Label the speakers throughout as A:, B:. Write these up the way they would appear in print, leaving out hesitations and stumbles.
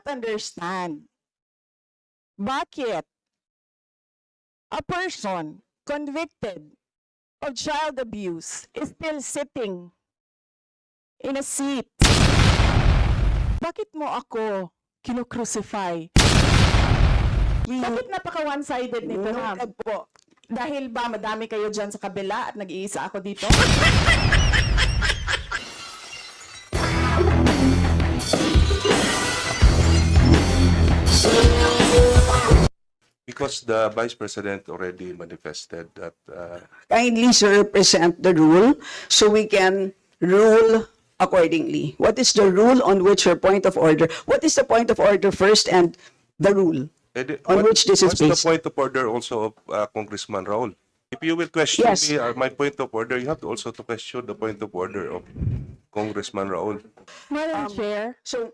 A: understand bakit a person convicted of child abuse is still sitting in a seat. Bakit mo ako kinukrucify? Bakit napaka one-sided nito, ma'am?
B: Noted po.
A: Dahil ba madami kayo dyan sa kabila at nag-iisa ako dito?
C: Because the Vice President already manifested that
B: Kindly, sir, present the rule so we can rule accordingly. What is the rule on which your point of order? What is the point of order first and the rule on which this is
C: what's the
B: based?
C: point of order also of Congressman Raul? If you will question
B: Yes.
C: me or my point of order, you have to also to question the point of order of Congressman Raul.
A: Madam Chair,
B: So,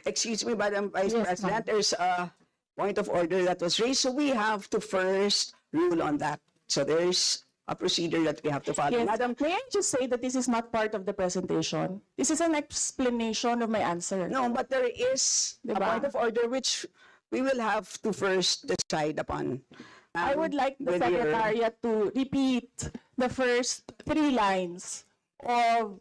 B: excuse me, Madam Vice
A: Yes,
B: President, there's a point of order that was raised, so we have to first rule on that. So there's a procedure that we have to follow.
A: yes.
B: Madam,
A: May I just say that this is not part of the presentation? This is an explanation of my answer.
B: no, but there is a
A: Diba?
B: point of order which we will have to first decide upon.
A: I would like the
B: with your-
A: Secretariat to repeat the first 3 lines of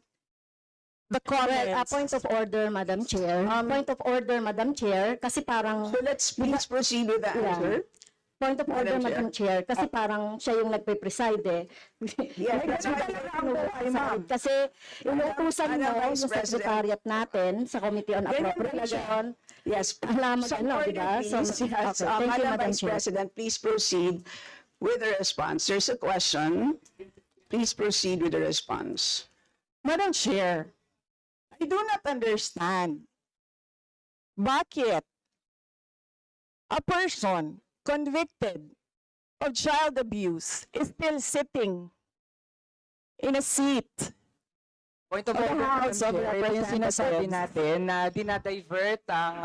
A: the
D: Well,
A: comments.
D: point of order, Madam Chair. Point of order, Madam Chair, kasi parang
B: So let's please proceed with the answer.
D: point of order,
B: Madam
D: Madam Chair, kasi parang siya yung nagpe-preside eh.
B: Yes, that's why
D: Kasi inuutusan
B: Madam
D: mo
B: Vice
D: yung
B: President.
D: secretariat natin sa Committee on
B: Ganyan
D: Appropriation.
B: Yes.
D: Alam mo,
B: Some
D: ano,
B: order,
D: diba?
B: please.
D: So,
B: Yes.
D: okay, thank you,
B: Madam
D: Madam
B: Vice
D: Chair.
B: President, please proceed with the response. There's a question. Please proceed with the response.
A: Madam Chair, I do not understand bakit a person convicted of child abuse is still sitting in a seat.
E: Point of
A: Of the
E: order,
A: House of
E: Madam Chair, ito yung sinasabi
A: Representatives.
E: natin na dinadivert ang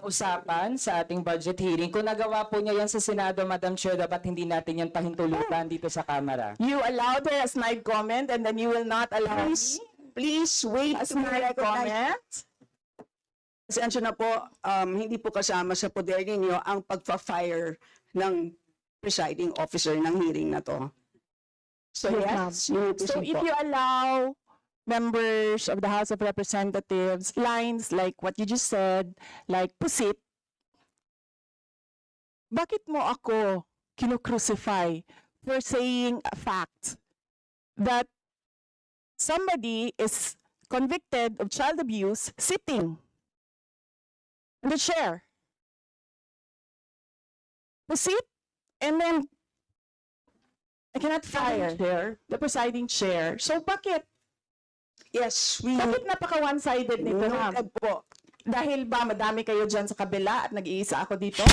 E: usapan sa ating budget hearing. Kung nagawa po niya yan sa Senado, Madam Chair, dapat hindi natin yan pahintulutan dito sa Kamara.
A: You allowed her a snide comment and then you will not allow
B: Please,
A: me
B: please wait
A: a
B: to be
A: snide
B: recognized.
A: comment?
B: Pasensya na po, hindi po kasama sa poder ninyo ang pagpa-fire ng presiding officer ng hearing na to. So yes, you may
A: So
B: proceed
A: if
B: po.
A: you allow members of the House of Representatives lines like what you just said, like pusit, bakit mo ako kinukrucify for saying a fact that somebody is convicted of child abuse sitting in the chair? Pusit, and then I cannot fire the presiding chair. So bakit?
B: Yes, we
A: Bakit napaka one-sided nito, ma'am?
B: noted po.
A: Dahil ba madami kayo dyan sa kabila at nag-iisa ako dito?